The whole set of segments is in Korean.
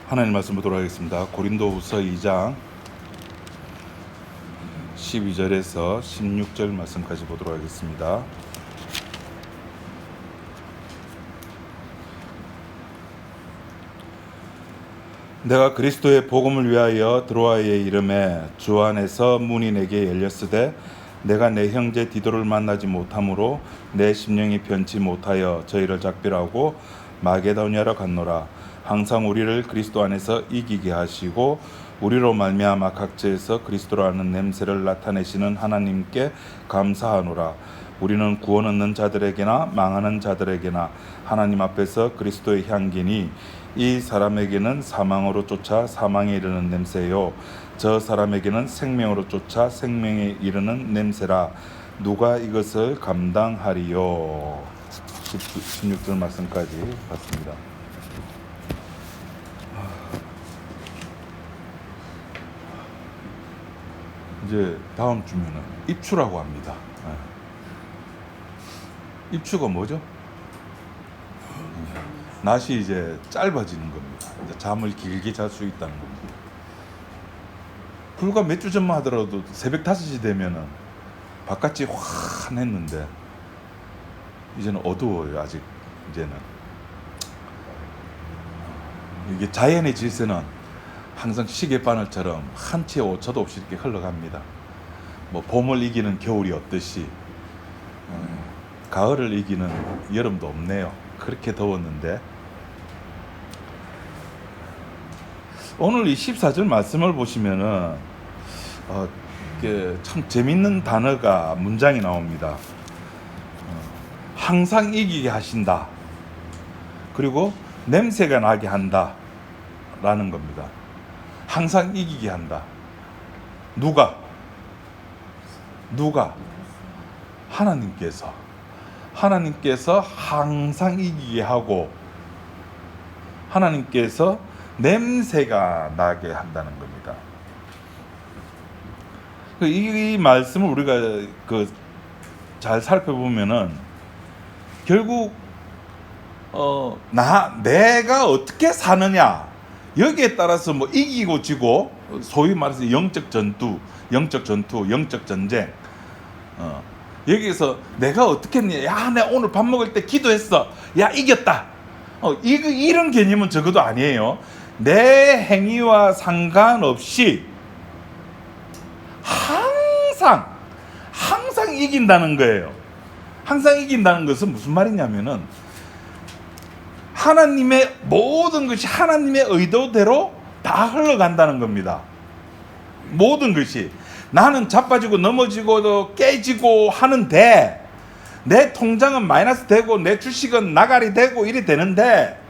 하나님 말씀 보도록 하겠습니다. 고린도후서 2장 12절에서 16절 말씀까지 보도록 하겠습니다. 내가 그리스도의 복음을 위하여 드로아에 이름에 주 안에서 문이 내게 열렸으되 내가 내 형제 디도를 만나지 못하므로 내 심령이 변치 못하여 저희를 작별하고 마게도냐로 갔노라. 항상 우리를 그리스도 안에서 이기게 하시고 우리로 말미암아 각지에서 그리스도라는 냄새를 나타내시는 하나님께 감사하노라. 우리는 구원 얻는 자들에게나 망하는 자들에게나 하나님 앞에서 그리스도의 향기니 이 사람에게는 사망으로 쫓아 사망에 이르는 냄새요 저 사람에게는 생명으로 쫓아 생명에 이르는 냄새라. 누가 이것을 감당하리요? 16절 말씀까지 봤습니다. 이제 다음 주면은 입추라고 합니다. 입추가 뭐죠? 낮이 이제 짧아지는 겁니다. 이제 잠을 길게 잘 수 있다는 겁니다. 불과 몇 주 전만 하더라도 새벽 5시 되면은 바깥이 환했는데 이제는 어두워요. 아직 이제는 이게 자연의 질서는 항상 시계바늘처럼 한치의 오차도 없이 이렇게 흘러갑니다. 뭐 봄을 이기는 겨울이 없듯이 가을을 이기는 여름도 없네요. 그렇게 더웠는데 오늘 이 14절 말씀을 보시면은 참 재밌는 단어가 문장이 나옵니다. 항상 이기게 하신다. 그리고 냄새가 나게 한다 라는 겁니다. 항상 이기게 한다. 누가? 하나님께서 항상 이기게 하고 하나님께서 냄새가 나게 한다는 겁니다. 이 말씀을 우리가 잘 살펴보면은 결국 내가 어떻게 사느냐 여기에 따라서 뭐 이기고 지고 소위 말해서 영적 전투, 영적 전쟁. 여기서 내가 어떻게 했냐? 야, 내가 오늘 밥 먹을 때 기도했어. 야, 이겼다. 이런 개념은 적어도 아니에요. 내 행위와 상관없이 항상 이긴다는 거예요. 항상 이긴다는 것은 무슨 말이냐면은 하나님의 모든 것이 하나님의 의도대로 다 흘러간다는 겁니다. 모든 것이 나는 자빠지고 넘어지고 깨지고 하는데 내 통장은 마이너스 되고 내 주식은 나가리 되고 이래 되는데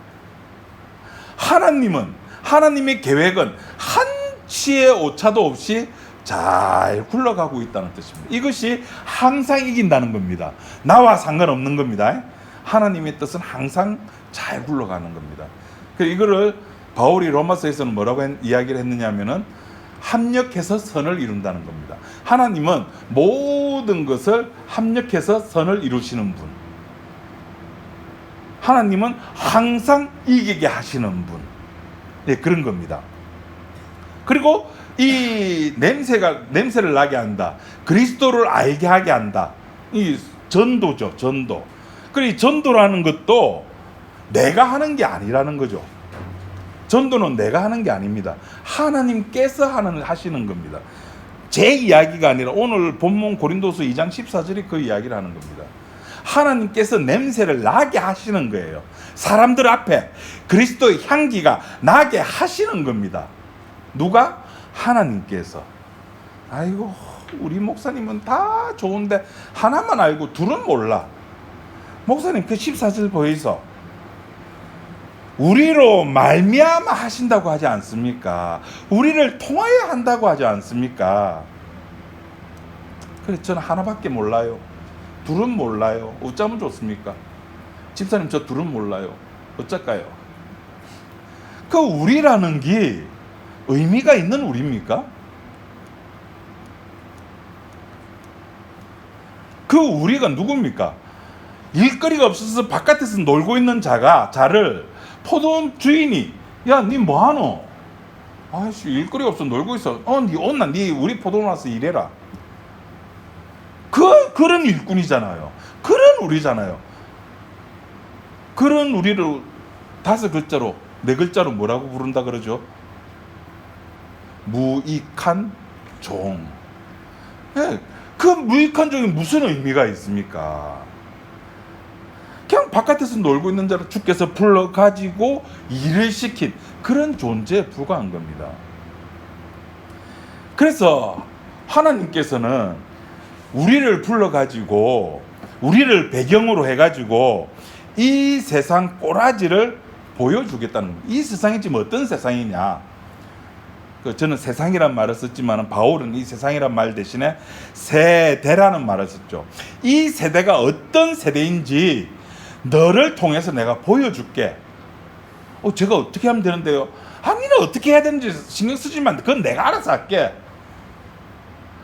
하나님의 계획은 한치의 오차도 없이 잘 굴러가고 있다는 뜻입니다. 이것이 항상 이긴다는 겁니다. 나와 상관없는 겁니다. 하나님의 뜻은 항상 잘 굴러가는 겁니다. 이거를 바울이 로마서에서는 뭐라고 이야기를 했느냐면은 합력해서 선을 이룬다는 겁니다. 하나님은 모든 것을 합력해서 선을 이루시는 분. 하나님은 항상 이기게 하시는 분. 네, 그런 겁니다. 그리고 이 냄새를 나게 한다. 그리스도를 알게 하게 한다. 이 전도죠, 전도. 그리고 이 전도라는 것도 내가 하는 게 아니라는 거죠. 전도는 내가 하는 게 아닙니다. 하나님께서 하시는 겁니다. 제 이야기가 아니라 오늘 본문 고린도서 2장 14절이 그 이야기를 하는 겁니다. 하나님께서 냄새를 나게 하시는 거예요. 사람들 앞에 그리스도의 향기가 나게 하시는 겁니다. 누가? 하나님께서. 아이고, 우리 목사님은 다 좋은데 하나만 알고 둘은 몰라. 목사님 그 14절 보이소? 우리로 말미암아 하신다고 하지 않습니까? 우리를 통하여 한다고 하지 않습니까? 그래서 저는 하나밖에 몰라요. 둘은 몰라요. 어쩌면 좋습니까? 집사님 저 둘은 몰라요. 어쩔까요? 그 우리라는 게 의미가 있는 우리입니까? 그 우리가 누굽니까? 일거리가 없어서 바깥에서 놀고 있는 자를 포도원 주인이 야, 니 뭐하노? 아이씨, 일거리 없어 놀고 있어. 니 온나? 니 우리 포도원 와서 일해라. 그런 일꾼이잖아요. 그런 우리잖아요. 그런 우리를 5글자로 4글자로 뭐라고 부른다 그러죠? 무익한 종. 네, 그 무익한 종이 무슨 의미가 있습니까? 그냥 바깥에서 놀고 있는 자를 주께서 불러가지고 일을 시킨 그런 존재에 불과한 겁니다. 그래서 하나님께서는 우리를 불러가지고 우리를 배경으로 해가지고 이 세상 꼬라지를 보여주겠다는 거예요. 이 세상이 지금 어떤 세상이냐. 저는 세상이란 말을 썼지만 바울은 이 세상이란 말 대신에 세대라는 말을 썼죠. 이 세대가 어떤 세대인지 너를 통해서 내가 보여줄게. 제가 어떻게 하면 되는데요? 아니는 어떻게 해야 되는지 신경 쓰지만 그건 내가 알아서 할게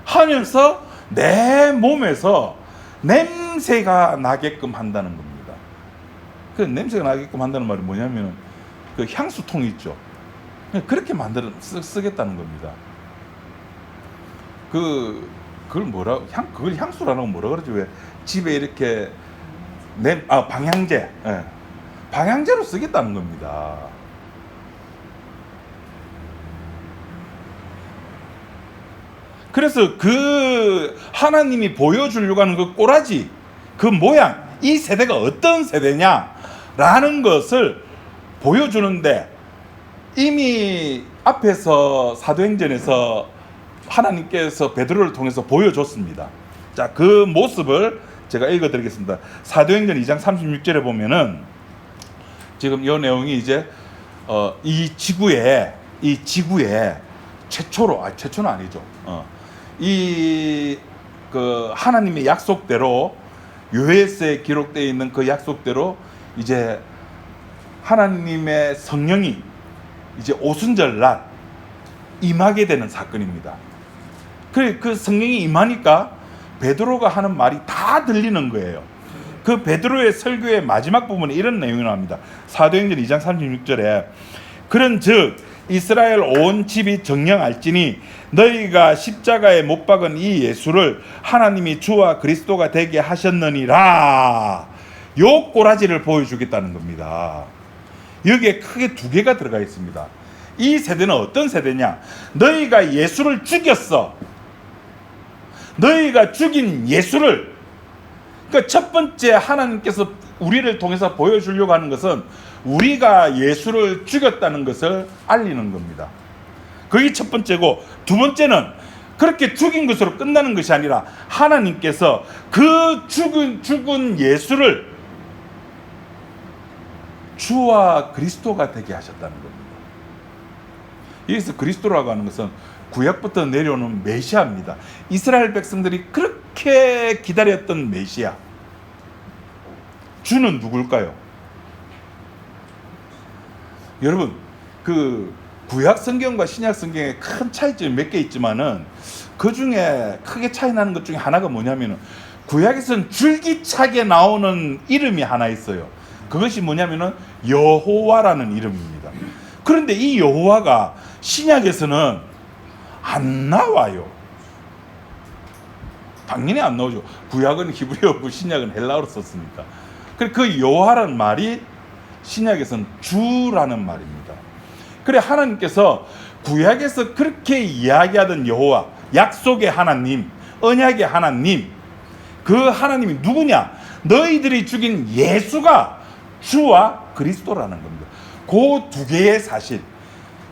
하면서 내 몸에서 냄새가 나게끔 한다는 겁니다. 그 냄새가 나게끔 한다는 말이 뭐냐면 그 향수통이 있죠. 그렇게 만들어 쓰겠다는 겁니다. 그걸 그걸 향수라는 건 뭐라 그러지? 왜 집에 이렇게 방향제, 예. 방향제로 쓰겠다는 겁니다. 그래서 그 하나님이 보여주려고 하는 그 꼬라지, 그 모양, 이 세대가 어떤 세대냐라는 것을 보여주는데 이미 앞에서 사도행전에서 하나님께서 베드로를 통해서 보여줬습니다. 자, 그 모습을 제가 읽어드리겠습니다. 사도행전 2장 36절에 보면은 지금 이 내용이 이제 이 지구에 최초는 아니죠. 그 하나님의 약속대로 요에스에 기록되어 있는 그 약속대로 이제 하나님의 성령이 이제 오순절 날 임하게 되는 사건입니다. 그 성령이 임하니까 베드로가 하는 말이 다 들리는 거예요. 그 베드로의 설교의 마지막 부분에 이런 내용이 나옵니다. 사도행전 2장 36절에 그런즉 이스라엘 온 집이 정령할지니 너희가 십자가에 못 박은 이 예수를 하나님이 주와 그리스도가 되게 하셨느니라. 요 꼬라지를 보여주겠다는 겁니다. 여기에 크게 2개가 들어가 있습니다. 이 세대는 어떤 세대냐? 너희가 예수를 죽였어. 너희가 죽인 예수를, 그러니까 첫 번째 하나님께서 우리를 통해서 보여주려고 하는 것은 우리가 예수를 죽였다는 것을 알리는 겁니다. 그게 첫 번째고, 2번째는 그렇게 죽인 것으로 끝나는 것이 아니라 하나님께서 그 죽은 예수를 주와 그리스도가 되게 하셨다는 겁니다. 여기서 그리스도라고 하는 것은 구약부터 내려오는 메시아입니다. 이스라엘 백성들이 그렇게 기다렸던 메시아. 주는 누굴까요? 여러분, 그 구약 성경과 신약 성경에 큰 차이점이 몇 개 있지만은 그 중에 크게 차이 나는 것 중에 하나가 뭐냐면은 구약에서는 줄기차게 나오는 이름이 하나 있어요. 그것이 뭐냐면은 여호와라는 이름입니다. 그런데 이 여호와가 신약에서는 안 나와요. 당연히 안 나오죠. 구약은 히브리어고 신약은 헬라어로 썼으니까. 그 여호와라는 말이 신약에서는 주라는 말입니다. 그래 하나님께서 구약에서 그렇게 이야기하던 여호와, 약속의 하나님, 언약의 하나님, 그 하나님이 누구냐? 너희들이 죽인 예수가 주와 그리스도라는 겁니다. 그 2개의 사실,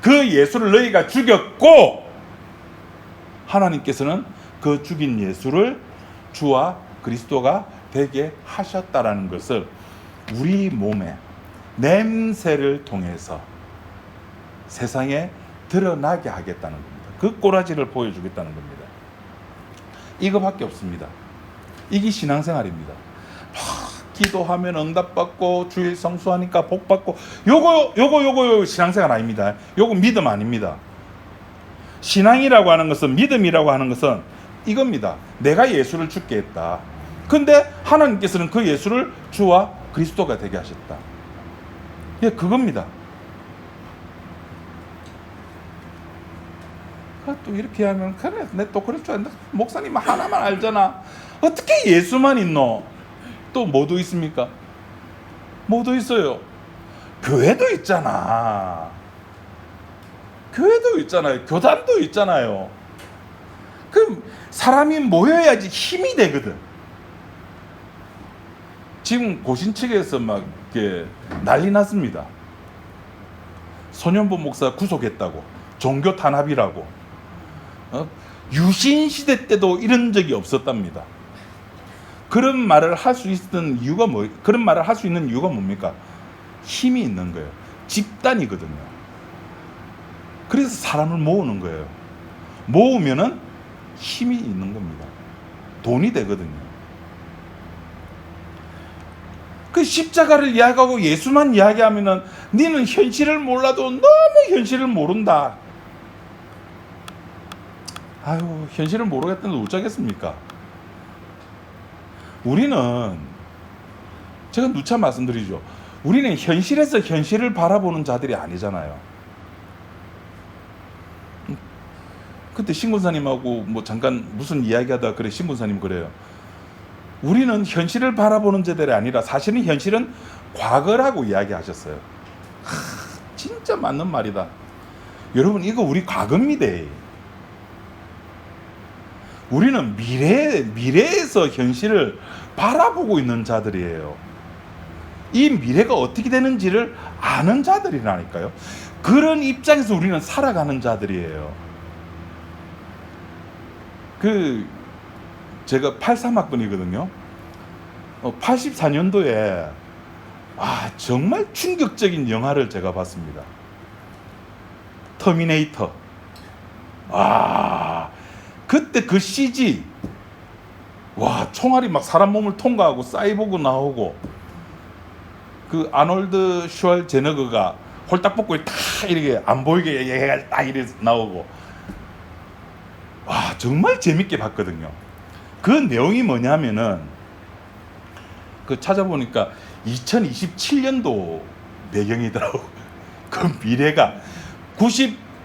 그 예수를 너희가 죽였고 하나님께서는 그 죽인 예수를 주와 그리스도가 되게 하셨다라는 것을 우리 몸에 냄새를 통해서 세상에 드러나게 하겠다는 겁니다. 그 꼬라지를 보여주겠다는 겁니다. 이거밖에 없습니다. 이게 신앙생활입니다. 기도하면 응답받고 주일 성수하니까 복받고 요거 신앙생활 아닙니다. 요거 믿음 아닙니다. 신앙이라고 하는 것은, 믿음이라고 하는 것은 이겁니다. 내가 예수를 죽게 했다. 근데 하나님께서는 그 예수를 주와 그리스도가 되게 하셨다. 예, 그겁니다. 또 이렇게 하면 그래, 내 또 그럴 줄 알았는데 목사님 하나만 알잖아. 어떻게 예수만 있노? 또 뭐도 있습니까? 뭐도 있어요. 교회도 있잖아. 교회도 있잖아요. 교단도 있잖아요. 그럼 사람이 모여야지 힘이 되거든. 지금 고신 측에서 막 이렇게 난리 났습니다. 손현보 목사 구속했다고, 종교 탄압이라고. 유신 시대 때도 이런 적이 없었답니다. 그런 말을 할 수 있는 이유가 그런 말을 할 수 있는 이유가 뭡니까? 힘이 있는 거예요. 집단이거든요. 그래서 사람을 모으는 거예요. 모으면은 힘이 있는 겁니다. 돈이 되거든요. 그 십자가를 이야기하고 예수만 이야기하면은 너는 현실을 몰라도 너무 현실을 모른다. 아유, 현실을 모르겠다는데 어쩌겠습니까? 우리는, 제가 누차 말씀드리죠. 우리는 현실에서 현실을 바라보는 자들이 아니잖아요. 그때 신군사님하고 뭐 잠깐 무슨 이야기하다 그래, 신군사님 그래요. 우리는 현실을 바라보는 자들이 아니라 사실은 현실은 과거라고 이야기하셨어요. 진짜 맞는 말이다. 여러분, 이거 우리 과거입니다. 우리는 미래에서 현실을 바라보고 있는 자들이에요. 이 미래가 어떻게 되는지를 아는 자들이라니까요. 그런 입장에서 우리는 살아가는 자들이에요. 제가 83학번이거든요. 84년도에 정말 충격적인 영화를 제가 봤습니다. 터미네이터. 그때 그 CG, 총알이 막 사람 몸을 통과하고 사이보그 나오고, 그 아놀드 슈왈제네거가 홀딱 벗고 딱 이렇게 안 보이게 얘가 딱 이렇게 나오고, 정말 재밌게 봤거든요. 그 내용이 뭐냐면은, 찾아보니까 2027년도 배경이더라고. 그 미래가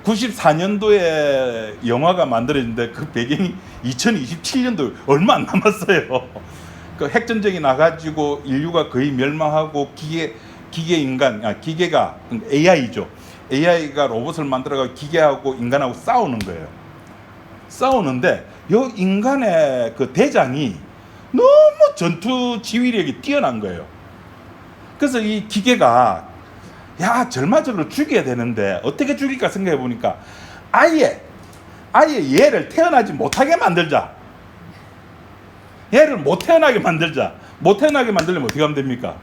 94년도에 영화가 만들어졌는데 그 배경이 2027년도 얼마 안 남았어요. 그 핵전쟁이 나가지고 인류가 거의 멸망하고 기계가 AI죠. AI가 로봇을 만들어가지고 기계하고 인간하고 싸우는 거예요. 싸우는데 이 인간의 그 대장이 너무 전투 지휘력이 뛰어난 거예요. 그래서 이 기계가 절마저로 죽여야 되는데 어떻게 죽일까 생각해 보니까 아예 얘를 태어나지 못하게 만들자. 얘를 못 태어나게 만들자. 못 태어나게 만들려면 어떻게 하면 됩니까?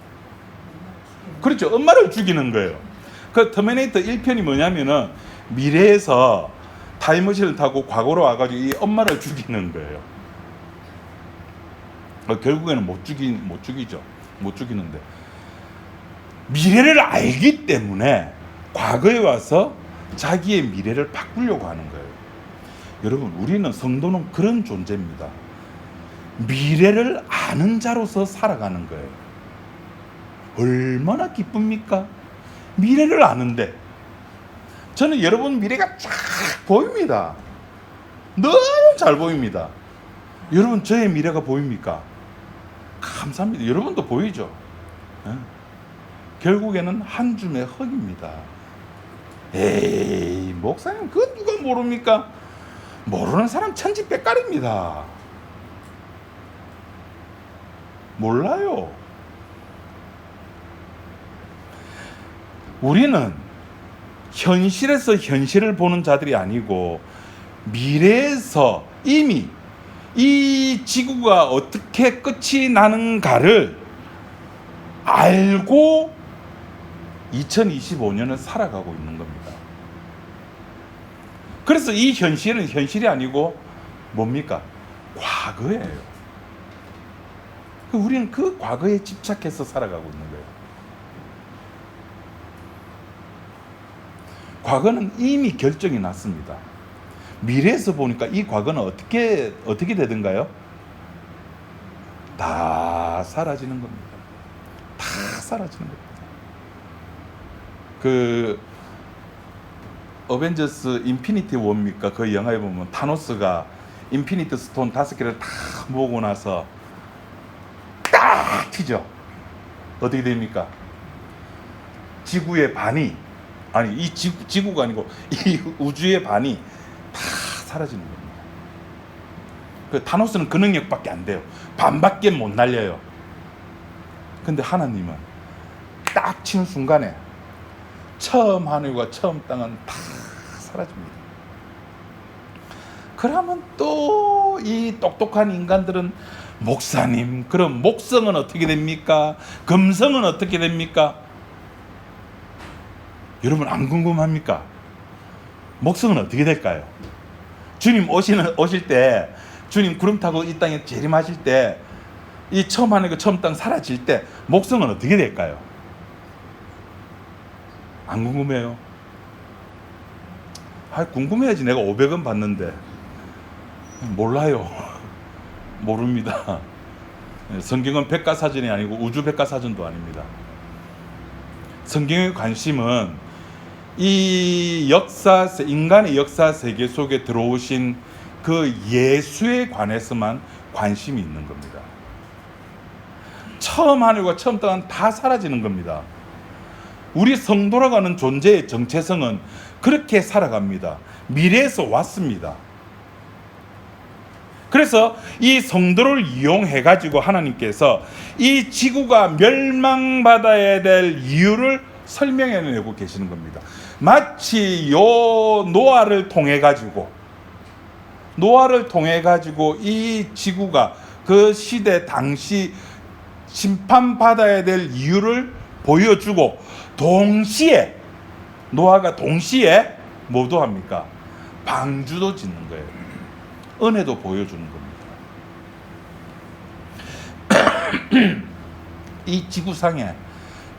그렇죠. 엄마를 죽이는 거예요. 그 터미네이터 1편이 뭐냐면은 미래에서 타임머신을 타고 과거로 와가지고 이 엄마를 죽이는 거예요. 결국에는 못 죽이죠. 못 죽이는데 미래를 알기 때문에 과거에 와서 자기의 미래를 바꾸려고 하는 거예요. 여러분, 우리는 성도는 그런 존재입니다. 미래를 아는 자로서 살아가는 거예요. 얼마나 기쁩니까? 미래를 아는데. 저는 여러분 미래가 쫙 보입니다. 너무 잘 보입니다. 여러분, 저의 미래가 보입니까? 감사합니다. 여러분도 보이죠? 결국에는 한 줌의 흙입니다. 에이, 목사님, 그건 누가 모릅니까? 모르는 사람 천지백갈입니다. 몰라요. 우리는 현실에서 현실을 보는 자들이 아니고 미래에서 이미 이 지구가 어떻게 끝이 나는가를 알고 2025년을 살아가고 있는 겁니다. 그래서 이 현실은 현실이 아니고 뭡니까? 과거예요. 우리는 그 과거에 집착해서 살아가고 있는 거예요. 과거는 이미 결정이 났습니다. 미래에서 보니까 이 과거는 어떻게 되던가요? 다 사라지는 겁니다. 다 사라지는 겁니다. 어벤져스 인피니티 워입니까? 그 영화에 보면 타노스가 인피니티 스톤 5개를 다 모으고 나서 딱 튀죠. 어떻게 됩니까? 지구의 반이, 아니 이 지구가 아니고 이 우주의 반이 다 사라지는 겁니다. 그 타노스는 그 능력밖에 안 돼요. 반밖에 못 날려요. 근데 하나님은 딱 치는 순간에 처음 하늘과 처음 땅은 다 사라집니다. 그러면 또 이 똑똑한 인간들은 목사님, 그럼 목성은 어떻게 됩니까? 금성은 어떻게 됩니까? 여러분 안 궁금합니까? 목성은 어떻게 될까요? 주님 오실 때, 주님 구름 타고 이 땅에 재림하실 때, 이 처음 하늘과 처음 땅 사라질 때 목성은 어떻게 될까요? 안 궁금해요? 궁금해야지. 내가 500원 받는데. 몰라요. 모릅니다. 성경은 백과사전이 아니고 우주 백과사전도 아닙니다. 성경의 관심은 이 역사, 인간의 역사 세계 속에 들어오신 그 예수에 관해서만 관심이 있는 겁니다. 처음 하늘과 처음 땅은 다 사라지는 겁니다. 우리 성도라고 하는 존재의 정체성은 그렇게 살아갑니다. 미래에서 왔습니다. 그래서 이 성도를 이용해 가지고 하나님께서 이 지구가 멸망받아야 될 이유를 설명해 내고 계시는 겁니다. 마치 요 노아를 통해 가지고 이 지구가 그 시대 당시 심판받아야 될 이유를 보여주고, 동시에 노아가 동시에 뭐도 합니까? 방주도 짓는 거예요. 은혜도 보여주는 겁니다. 이 지구상에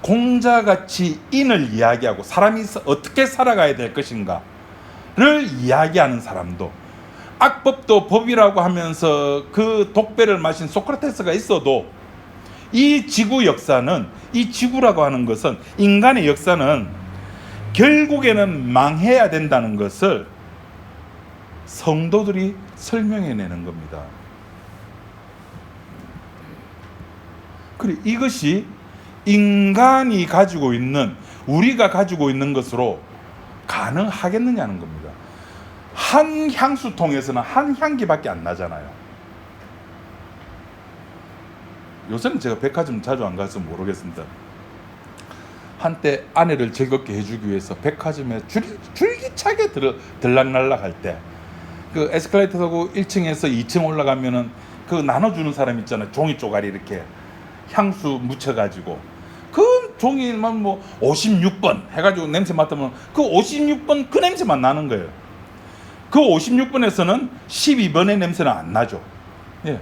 공자같이 인을 이야기하고 사람이 어떻게 살아가야 될 것인가를 이야기하는 사람도, 악법도 법이라고 하면서 그 독배를 마신 소크라테스가 있어도, 이 지구 역사는, 이 지구라고 하는 것은, 인간의 역사는 결국에는 망해야 된다는 것을 성도들이 설명해내는 겁니다. 그리고 이것이 인간이 가지고 있는, 우리가 가지고 있는 것으로 가능하겠느냐는 겁니다. 한 향수통에서는 한 향기밖에 안 나잖아요. 요새는 제가 백화점 자주 안 가서 모르겠습니다. 한때 아내를 즐겁게 해주기 위해서 백화점에 줄기차게 들락날락 할 때, 그 에스컬레이터 타고 1층에서 2층 올라가면은 그 나눠주는 사람 있잖아요. 종이 쪼가리 이렇게 향수 묻혀가지고, 그 종이만 뭐 56번 해가지고 냄새 맡으면 그 56번 그 냄새만 나는 거예요. 그 56번에서는 12번의 냄새는 안 나죠. 예.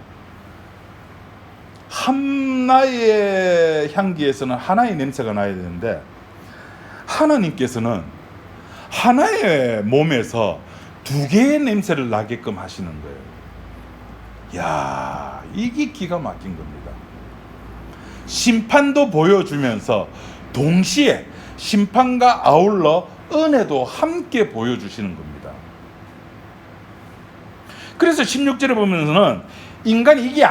하나의 향기에서는 하나의 냄새가 나야 되는데, 하나님께서는 하나의 몸에서 2개의 냄새를 나게끔 하시는 거예요. 야, 이게 기가 막힌 겁니다. 심판도 보여주면서 동시에 심판과 아울러 은혜도 함께 보여주시는 겁니다. 그래서 16절에 보면서는 인간이 이것이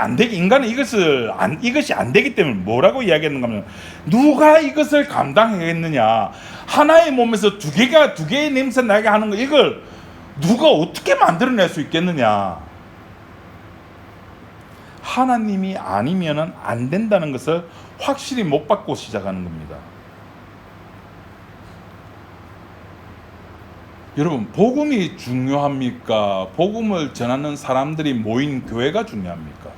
안 되기 때문에 뭐라고 이야기했는가 하면, 누가 이것을 감당하겠느냐, 하나의 몸에서 2개의 냄새 나게 하는 거, 이걸 누가 어떻게 만들어낼 수 있겠느냐. 하나님이 아니면은 안 된다는 것을 확실히 못 받고 시작하는 겁니다. 여러분, 복음이 중요합니까? 복음을 전하는 사람들이 모인 교회가 중요합니까?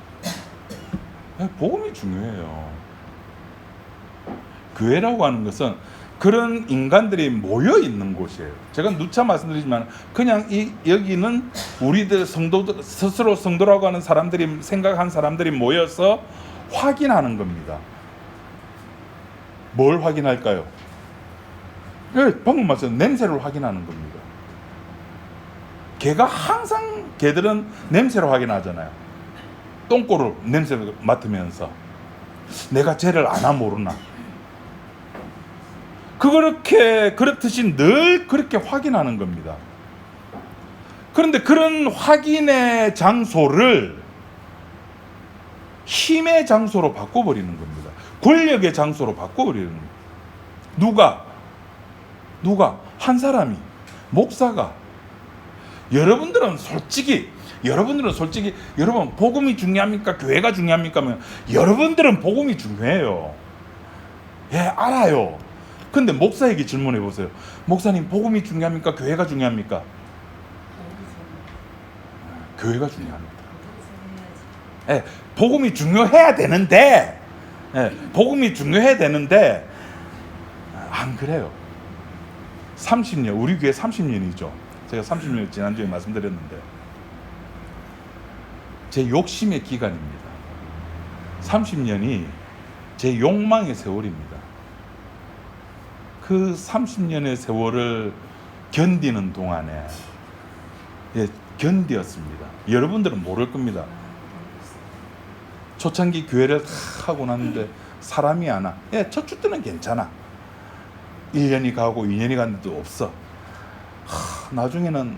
복음이 중요해요. 교회라고 하는 것은 그런 인간들이 모여 있는 곳이에요. 제가 누차 말씀드리지만, 그냥 여기는 우리들 성도들, 스스로 성도라고 하는 사람들이, 생각한 사람들이 모여서 확인하는 겁니다. 뭘 확인할까요? 방금 말씀, 냄새를 확인하는 겁니다. 개들은 냄새로 확인하잖아요. 똥꼬를 냄새를 맡으면서 내가 쟤를 아나 모르나. 그렇듯이 늘 그렇게 확인하는 겁니다. 그런데 그런 확인의 장소를 힘의 장소로 바꿔버리는 겁니다. 권력의 장소로 바꿔버리는 겁니다. 누가? 한 사람이, 목사가. 여러분들은 솔직히 여러분 복음이 중요합니까? 교회가 중요합니까? 하면 여러분들은 복음이 중요해요. 예, 알아요. 근데 목사에게 질문해 보세요. 목사님, 복음이 중요합니까? 교회가 중요합니까? 교회가 중요합니다. 예, 복음이 중요해야 되는데, 안 그래요. 30년, 우리 교회 30년이죠. 제가 30년 지난주에 말씀드렸는데, 제 욕심의 기간입니다. 30년이 제 욕망의 세월입니다. 그 30년의 세월을 견디는 동안에 견디었습니다. 여러분들은 모를 겁니다. 초창기 교회를 하고 났는데 사람이 안 와. 첫 주 때는 괜찮아. 1년이 가고 2년이 갔는데도 없어. 나중에는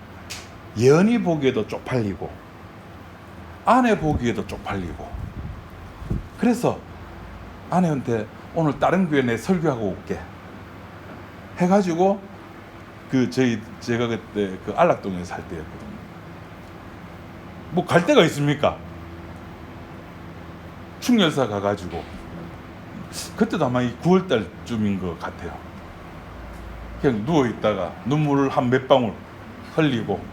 예언이 보기에도 쪽팔리고 아내 보기에도 쪽팔리고. 그래서 아내한테 오늘 다른 교회 내 설교하고 올게 해가지고 제가 그때 그 안락동에 살 때였거든요. 뭐 갈 데가 있습니까? 충렬사 가가지고 그때도 아마 이 9월달쯤인 것 같아요. 그냥 누워있다가 눈물을 한 몇 방울 흘리고,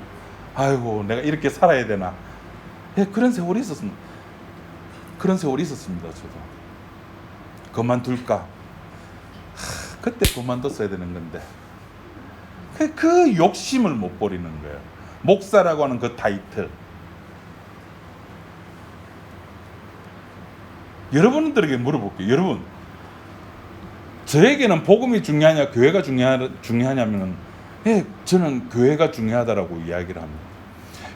아이고 내가 이렇게 살아야 되나. 그런 세월이 있었습니다. 저도. 그만둘까? 그때 그만뒀어야 되는 건데 그 욕심을 못 버리는 거예요. 목사라고 하는 그 타이틀. 여러분들에게 물어볼게요. 여러분, 저에게는 복음이 중요하냐 교회가 중요하냐면 저는 교회가 중요하다라고 이야기를 합니다.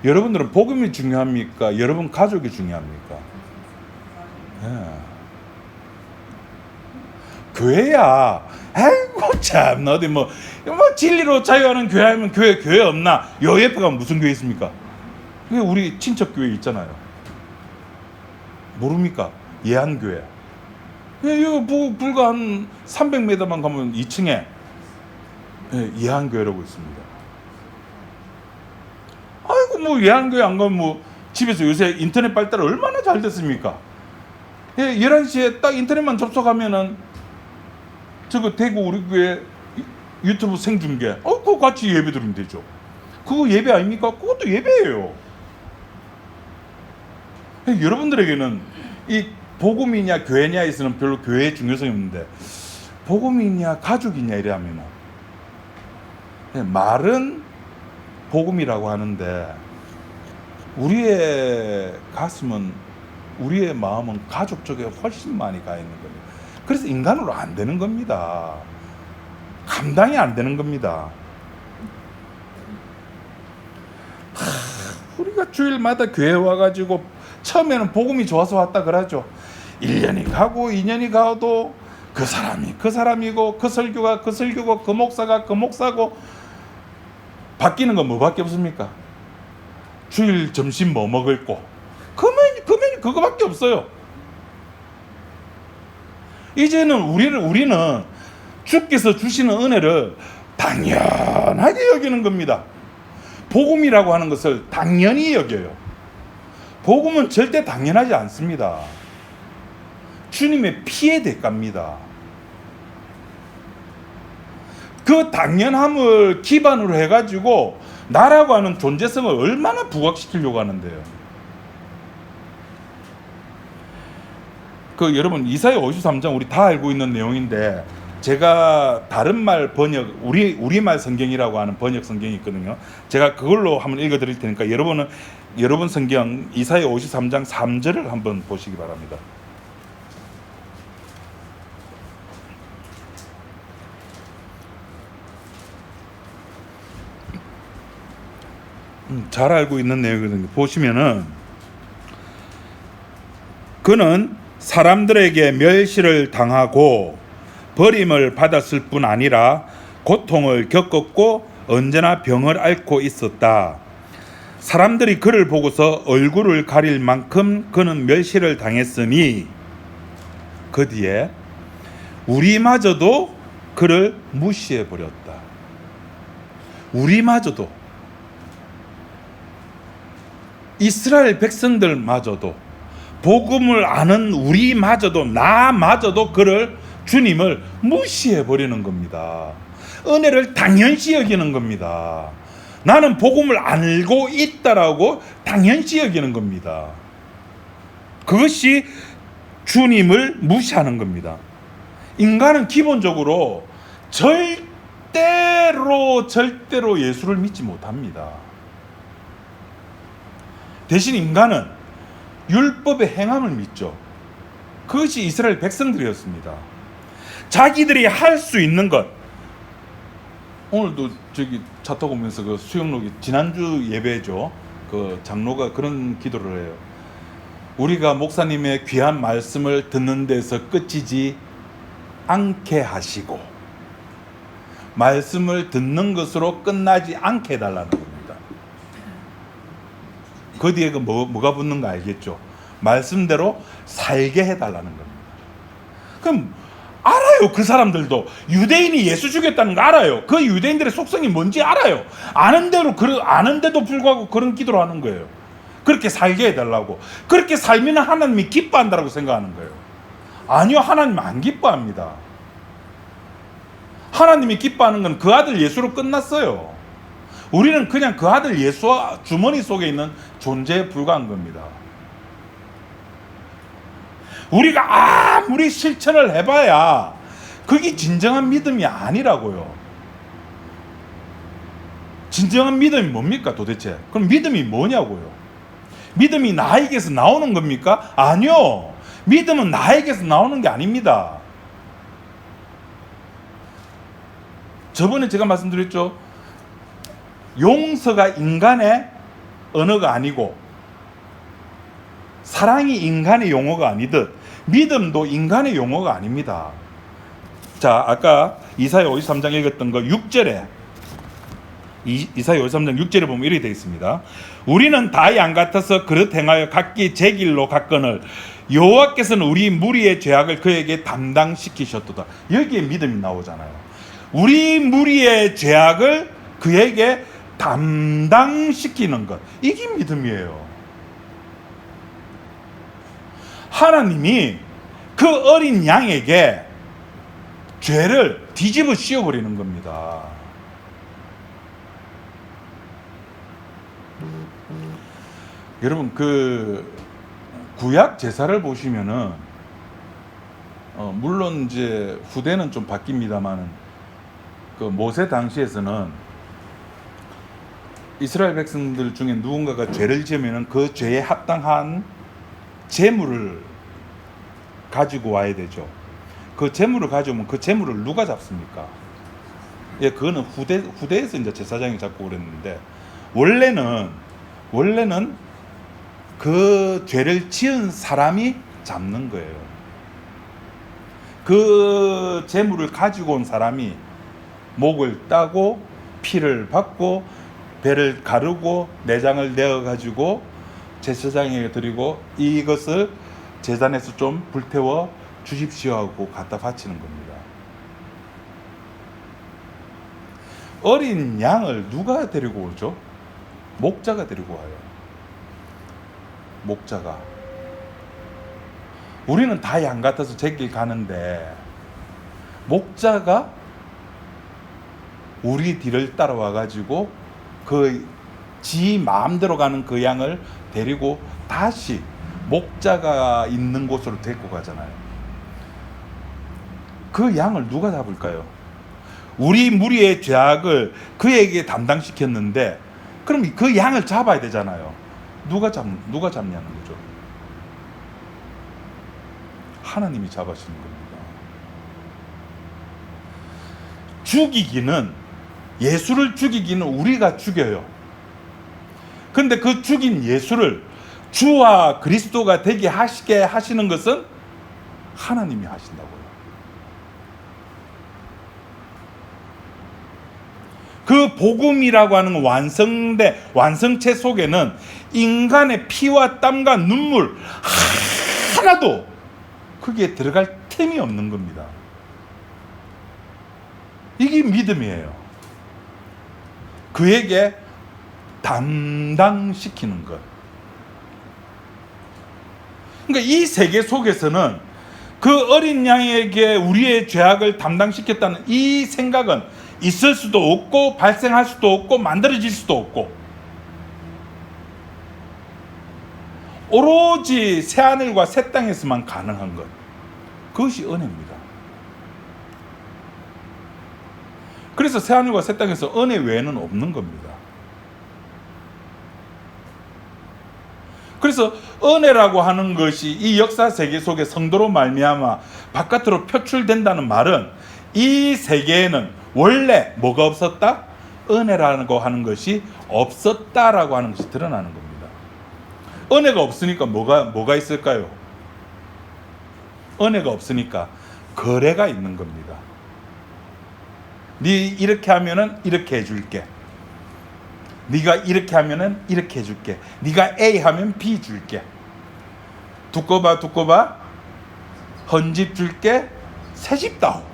여러분들은 복음이 중요합니까? 여러분 가족이 중요합니까? 교회야. 아이고 참, 어디 뭐 진리로 자유하는 교회 하면 교회 없나? 요 옆에 가면 무슨 교회 있습니까? 우리 친척 교회 있잖아요. 모릅니까? 예한교회. 이거 불과 한 300m만 가면 2층에 예한교회라고 있습니다. 아이고 뭐 예한교회 안 가면 뭐 집에서 요새 인터넷 발달 얼마나 잘 됐습니까? 11시에 딱 인터넷만 접속하면은 저거 대구 우리 교회 유튜브 생중계, 그거 같이 예배 드리면 되죠. 그거 예배 아닙니까? 그것도 예배예요. 여러분들에게는 이 복음이냐 교회냐에서는 별로 교회의 중요성이 없는데, 복음이냐 가족이냐 이래하면 말은 복음이라고 하는데 우리의 가슴은, 우리의 마음은 가족 쪽에 훨씬 많이 가 있는 겁니다. 그래서 인간으로 안 되는 겁니다. 감당이 안 되는 겁니다. 우리가 주일마다 교회 와가지고 처음에는 복음이 좋아서 왔다 그러죠. 1년이 가고 2년이 가도 그 사람이 그 사람이고, 그 설교가 그 설교고, 그 목사가 그 목사고, 바뀌는 건 뭐밖에 없습니까? 주일 점심 뭐 먹을 거, 그 메뉴 그거밖에 없어요. 이제는 우리는 주께서 주시는 은혜를 당연하게 여기는 겁니다. 복음이라고 하는 것을 당연히 여겨요. 복음은 절대 당연하지 않습니다. 주님의 피의 대가입니다. 그 당연함을 기반으로 해가지고 나라고 하는 존재성을 얼마나 부각시키려고 하는데요. 여러분 이사야 53장 우리 다 알고 있는 내용인데, 제가 다른 말 번역, 우리말 성경이라고 하는 번역 성경이 있거든요. 제가 그걸로 한번 읽어 드릴 테니까 여러분 성경 이사야 53장 3절을 한번 보시기 바랍니다. 잘 알고 있는 내용이거든요. 보시면은, 그는 사람들에게 멸시를 당하고 버림을 받았을 뿐 아니라 고통을 겪었고 언제나 병을 앓고 있었다. 사람들이 그를 보고서 얼굴을 가릴 만큼 그는 멸시를 당했으니 그 뒤에 우리마저도 그를 무시해버렸다. 우리마저도, 이스라엘 백성들마저도, 복음을 아는 우리마저도, 나마저도 그를, 주님을 무시해버리는 겁니다. 은혜를 당연시 여기는 겁니다. 나는 복음을 알고 있다라고 당연시 여기는 겁니다. 그것이 주님을 무시하는 겁니다. 인간은 기본적으로 절대로 예수를 믿지 못합니다. 대신 인간은 율법의 행함을 믿죠. 그것이 이스라엘 백성들이었습니다. 자기들이 할 수 있는 것, 오늘도 저기 차 타고 오면서 그 수영록이 지난주 예배죠. 그 장로가 그런 기도를 해요. 우리가 목사님의 귀한 말씀을 듣는 데서 끝이지 않게 하시고 말씀을 듣는 것으로 끝나지 않게 해달라는 겁니다. 그 뒤에 그 뭐가 붙는 거 알겠죠? 말씀대로 살게 해달라는 겁니다. 그럼 알아요. 그 사람들도 유대인이 예수 죽였다는 거 알아요. 그 유대인들의 속성이 뭔지 알아요. 아는데도 불구하고 그런 기도를 하는 거예요. 그렇게 살게 해달라고. 그렇게 살면 하나님이 기뻐한다고 생각하는 거예요. 아니요, 하나님 안 기뻐합니다. 하나님이 기뻐하는 건 그 아들 예수로 끝났어요. 우리는 그냥 그 아들 예수와 주머니 속에 있는 존재에 불과한 겁니다. 우리가 아무리 실천을 해봐야 그게 진정한 믿음이 아니라고요. 진정한 믿음이 뭡니까 도대체? 그럼 믿음이 뭐냐고요? 믿음이 나에게서 나오는 겁니까? 아니요. 믿음은 나에게서 나오는 게 아닙니다. 저번에 제가 말씀드렸죠. 용서가 인간의 언어가 아니고 사랑이 인간의 용어가 아니듯 믿음도 인간의 용어가 아닙니다. 자, 아까 이사야 53장 읽었던 거 6절에 이사야 53장 6절에 보면 이렇게 되어 있습니다. 우리는 다 양 같아서 그릇 행하여 각기 제 길로 갔거늘 여호와께서는 우리 무리의 죄악을 그에게 담당시키셨도다. 여기에 믿음이 나오잖아요. 우리 무리의 죄악을 그에게 담당시키는 것, 이게 믿음이에요. 하나님이 그 어린 양에게 죄를 뒤집어 씌워버리는 겁니다. 여러분, 그 구약 제사를 보시면은 물론 이제 후대는 좀 바뀝니다만은 그 모세 당시에서는 이스라엘 백성들 중에 누군가가 죄를 지으면은 그 죄에 합당한 재물을 가지고 와야 되죠. 그 재물을 가져오면 그 재물을 누가 잡습니까? 예, 그거는 후대에서 이제 제사장이 잡고 그랬는데 원래는 그 죄를 지은 사람이 잡는 거예요. 그 재물을 가지고 온 사람이 목을 따고 피를 받고 배를 가르고 내장을 내어 가지고 제사장에게 드리고 이것을 제단에서 좀 불태워 주십시오 하고 갖다 바치는 겁니다. 어린 양을 누가 데리고 오죠? 목자가 데리고 와요. 목자가. 우리는 다 양 같아서 제길 가는데 목자가 우리 뒤를 따라와 가지고 그 지 마음대로 가는 그 양을 데리고 다시 목자가 있는 곳으로 데리고 가잖아요. 그 양을 누가 잡을까요? 우리 무리의 죄악을 그에게 담당시켰는데 그럼 그 양을 잡아야 되잖아요. 누가 잡냐는 거죠. 하나님이 잡으시는 겁니다. 예수를 죽이기는 우리가 죽여요. 근데 그 죽인 예수를 주와 그리스도가 되게 하시게 하시는 것은 하나님이 하신다고요. 그 복음이라고 하는 완성체 속에는 인간의 피와 땀과 눈물 하나도 거기에 들어갈 틈이 없는 겁니다. 이게 믿음이에요. 그에게 담당시키는 것. 그러니까 이 세계 속에서는 그 어린 양에게 우리의 죄악을 담당시켰다는 이 생각은 있을 수도 없고 발생할 수도 없고 만들어질 수도 없고, 오로지 새하늘과 새 땅에서만 가능한 것, 그것이 은혜입니다. 그래서 새하늘과 새 땅에서 은혜 외에는 없는 겁니다. 그래서 은혜라고 하는 것이 이 역사 세계 속에 성도로 말미암아 바깥으로 표출된다는 말은 이 세계에는 원래 뭐가 없었다? 은혜라고 하는 것이 없었다라고 하는 것이 드러나는 겁니다. 은혜가 없으니까 뭐가 있을까요? 은혜가 없으니까 거래가 있는 겁니다. 네 이렇게 하면은 이렇게 해줄게. 네가 이렇게 하면은 이렇게 해줄게. 네가 A 하면 B 줄게. 두꺼 봐. 헌집 줄게. 새집 다오.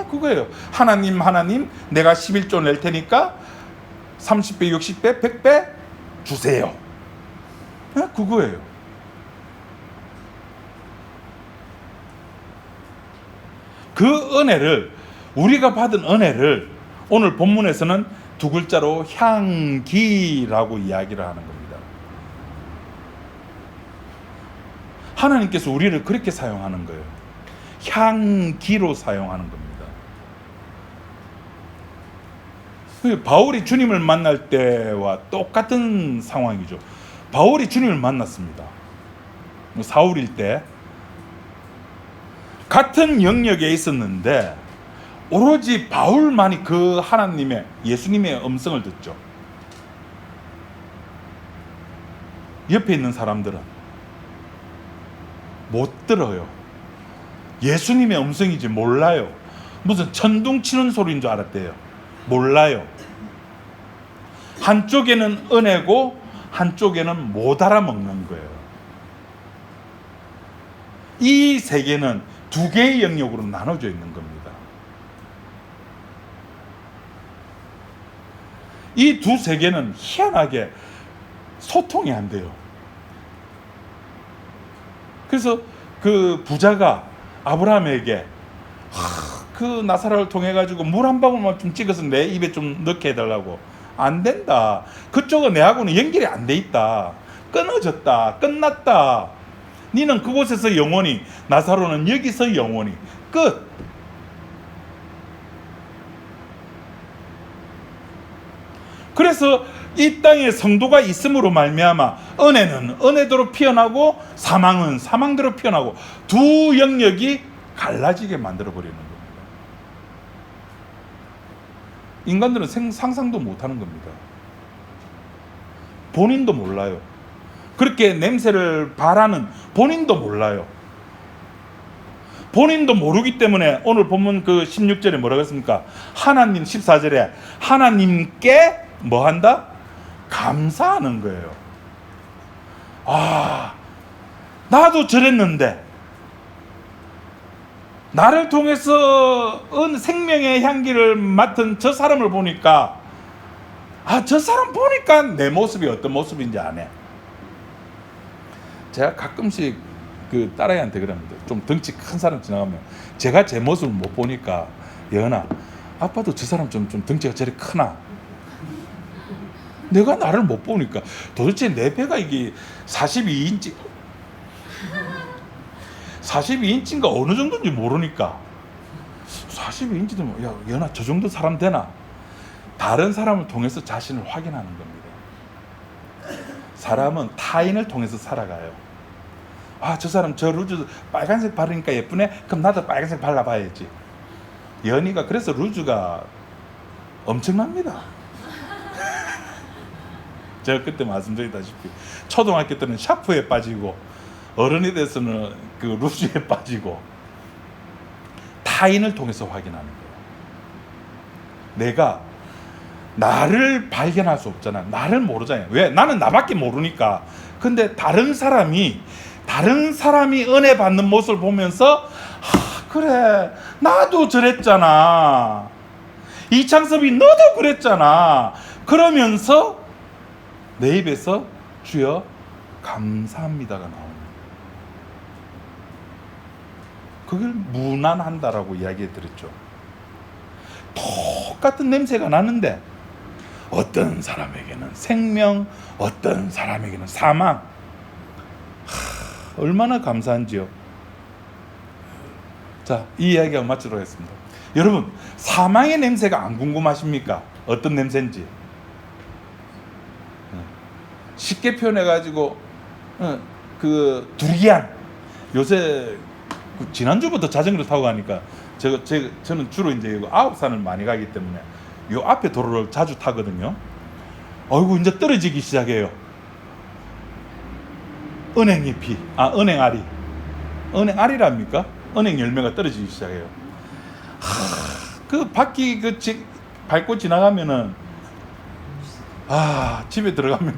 그거예요. 하나님 내가 11조 낼 테니까 30배 60배 100배 주세요. 그거예요. 그 은혜를, 우리가 받은 은혜를 오늘 본문에서는 두 글자로 향기라고 이야기를 하는 겁니다. 하나님께서 우리를 그렇게 사용하는 거예요. 향기로 사용하는 겁니다. 바울이 주님을 만날 때와 똑같은 상황이죠. 바울이 주님을 만났습니다. 사울일 때 같은 영역에 있었는데 오로지 바울만이 그 하나님의, 예수님의 음성을 듣죠. 옆에 있는 사람들은 못 들어요. 예수님의 음성인지 몰라요. 무슨 천둥 치는 소리인 줄 알았대요. 몰라요. 한쪽에는 은혜고 한쪽에는 못 알아먹는 거예요. 이 세계는 두 개의 영역으로 나눠져 있는 겁니다. 이 두 세계는 희한하게 소통이 안 돼요. 그래서 그 부자가 아브라함에게 그 나사로를 통해 가지고 물 한 방울만 좀 찍어서 내 입에 좀 넣게 해달라고. 안 된다. 그쪽은 내하고는 연결이 안 돼 있다. 끊어졌다. 끝났다. 니는 그곳에서 영원히, 나사로는 여기서 영원히. 끝. 그래서 이 땅에 성도가 있음으로 말미암아 은혜는 은혜대로 피어나고 사망은 사망대로 피어나고 두 영역이 갈라지게 만들어버리는 겁니다. 인간들은 상상도 못하는 겁니다. 본인도 몰라요. 그렇게 냄새를 바라는 본인도 몰라요. 본인도 모르기 때문에 오늘 본문 그 16절에 뭐라고 했습니까? 하나님, 14절에 하나님께 뭐 한다? 감사하는 거예요. 나도 저랬는데 나를 통해서 생명의 향기를 맡은 저 사람을 보니까 저 사람 보니까 내 모습이 어떤 모습인지 아네. 제가 가끔씩 그 딸아이한테 그럽니다. 좀 덩치 큰 사람 지나가면 제가 제 모습을 못 보니까, 예은아, 아빠도 저 사람 좀 덩치가 저리 크나? 내가 나를 못 보니까 도대체 내 배가 이게 42인치인가 어느 정도인지 모르니까 42인치도 야, 연아 저 정도 사람 되나? 다른 사람을 통해서 자신을 확인하는 겁니다. 사람은 타인을 통해서 살아가요. 저 사람 저 루즈 빨간색 바르니까 예쁘네? 그럼 나도 빨간색 발라봐야지. 연이가 그래서 루즈가 엄청납니다. 제가 그때 말씀드렸다시피 초등학교 때는 샤프에 빠지고 어른이 돼서는 그 루즈에 빠지고, 타인을 통해서 확인하는 거예요. 내가 나를 발견할 수 없잖아. 나를 모르잖아요. 왜? 나는 나밖에 모르니까. 근데 다른 사람이 은혜 받는 모습을 보면서 그래, 나도 저랬잖아. 이창섭이 너도 그랬잖아. 그러면서 내 입에서 주여 감사합니다가 나옵니다. 그걸 무난한다라고 이야기해 드렸죠. 똑같은 냄새가 나는데 어떤 사람에게는 생명, 어떤 사람에게는 사망. 얼마나 감사한지요. 자, 이 이야기가 마치도록 하겠습니다. 여러분, 사망의 냄새가 안 궁금하십니까? 어떤 냄새인지. 쉽게 표현해가지고 그 두리안. 요새 지난주부터 자전거를 타고 가니까 저는 주로 이제 아홉산을 많이 가기 때문에 요 앞에 도로를 자주 타거든요. 어이구, 이제 떨어지기 시작해요. 은행잎이, 은행알이. 은행알이랍니까? 은행 열매가 떨어지기 시작해요. 그 바퀴 밟고 지나가면은, 집에 들어가면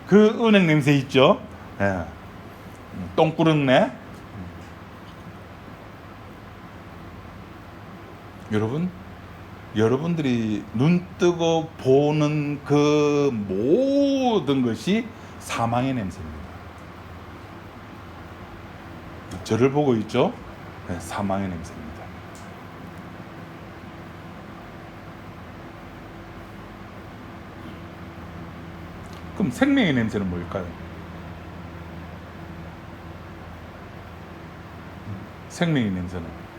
그 은행 냄새 있죠? 예. 똥꾸릉내. 여러분들이 눈 뜨고 보는 그 모든 것이 사망의 냄새입니다. 저를 보고 있죠? 네, 사망의 냄새입니다. 그럼 생명의 냄새는 뭘까요? 생명의 냄새는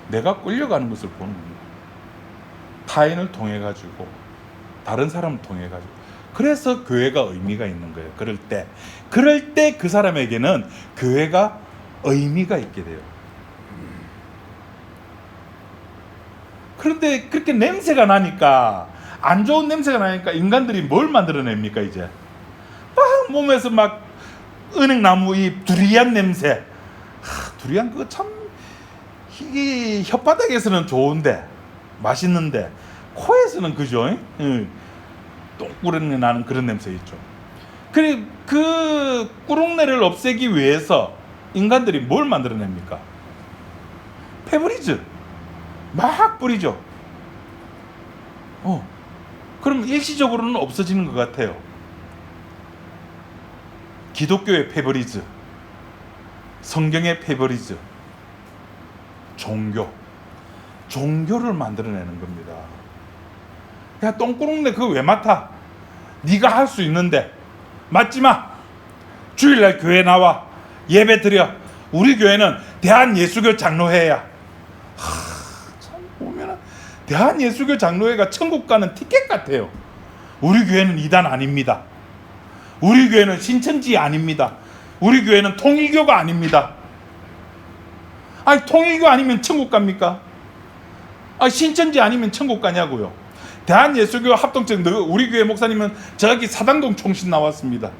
내가 끌려가는 것을 보는 겁니다. 타인을 통해 가지고, 다른 사람을 통해 가지고. 그래서 교회가 의미가 있는 거예요. 그럴 때 그 사람에게는 교회가 의미가 있게 돼요. 그런데 그렇게 냄새가 나니까, 안 좋은 냄새가 나니까 인간들이 뭘 만들어냅니까? 이제 막 몸에서 막 은행나무 잎, 두리안 냄새. 두리안 그거 참 이게 혓바닥에서는 좋은데 맛있는데 코에서는 그죠? 똥꾸렁내 나는 그런 냄새 있죠. 그 꾸렁내를 없애기 위해서 인간들이 뭘 만들어냅니까? 페브리즈 막 뿌리죠. 그럼 일시적으로는 없어지는 것 같아요. 기독교의 페브리즈, 성경의 페브리즈, 종교를 만들어내는 겁니다. 야, 똥구렁내 그거 왜 맡아? 네가 할 수 있는데 맡지 마. 주일날 교회 나와 예배 드려. 우리 교회는 대한예수교 장로회야. 참 보면은 대한예수교 장로회가 천국 가는 티켓 같아요. 우리 교회는 이단 아닙니다. 우리 교회는 신천지 아닙니다. 우리 교회는 통일교가 아닙니다. 아니, 통일교 아니면 천국 갑니까? 신천지 아니면 천국 가냐고요. 대한예수교 합동체 우리 교회 목사님은 저기 사당동 총신 나왔습니다.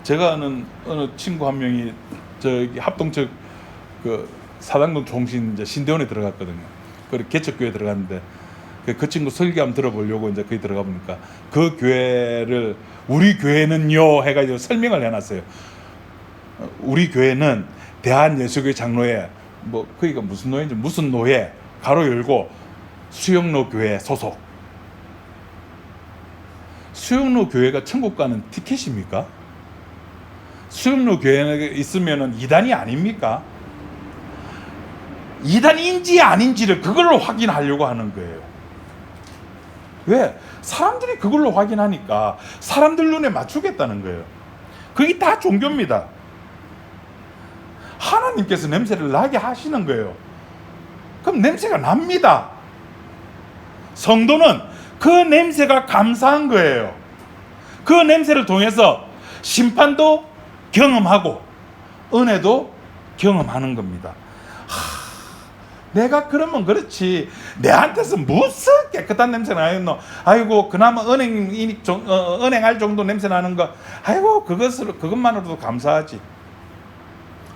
제가 아는 어느 친구 한 명이 저기 합동체 그 사당동 총신 이제 신대원에 들어갔거든요. 그리고 개척교회 들어갔는데 그 친구 설교 한번 들어보려고 이제 거기 들어가 보니까 그 교회를 우리 교회는요 해가지고 설명을 해놨어요. 우리 교회는 대한예수교 장로회 그니까 무슨 노회인지 무슨 노회 가로 열고 수영로 교회 소속. 수영로 교회가 천국 가는 티켓입니까? 수영로 교회에 있으면은 이단이 아닙니까? 이단인지 아닌지를 그걸로 확인하려고 하는 거예요. 왜? 사람들이 그걸로 확인하니까 사람들 눈에 맞추겠다는 거예요. 그게 다 종교입니다. 하나님께서 냄새를 나게 하시는 거예요. 그럼 냄새가 납니다. 성도는 그 냄새가 감사한 거예요. 그 냄새를 통해서 심판도 경험하고 은혜도 경험하는 겁니다. 내가 그러면 그렇지 내한테서 무슨 깨끗한 냄새 나요? 아이고 그나마 은행알 정도 냄새 나는 거 아이고 그것만으로도 감사하지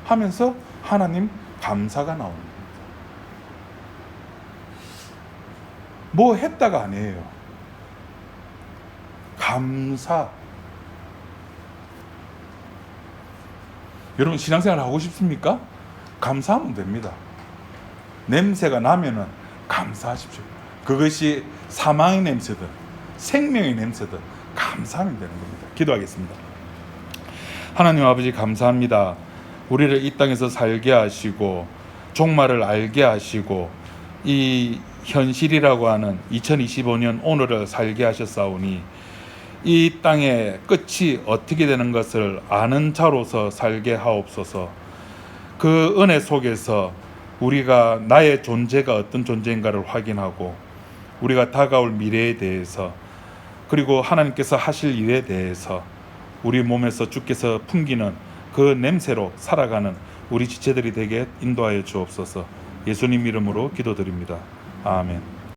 하면서 하나님 감사가 나옵니다. 뭐 했다가 아니에요. 감사. 여러분 신앙생활 하고 싶습니까? 감사하면 됩니다. 냄새가 나면은 감사하십시오. 그것이 사망의 냄새든 생명의 냄새든 감사하면 되는 겁니다. 기도하겠습니다. 하나님 아버지 감사합니다. 우리를 이 땅에서 살게 하시고 종말을 알게 하시고 이 현실이라고 하는 2025년 오늘을 살게 하셨사오니 이 땅의 끝이 어떻게 되는 것을 아는 자로서 살게 하옵소서. 그 은혜 속에서 우리가 나의 존재가 어떤 존재인가를 확인하고 우리가 다가올 미래에 대해서 그리고 하나님께서 하실 일에 대해서 우리 몸에서 주께서 풍기는 그 냄새로 살아가는 우리 지체들이 되게 인도하여 주옵소서. 예수님 이름으로 기도드립니다. 아멘.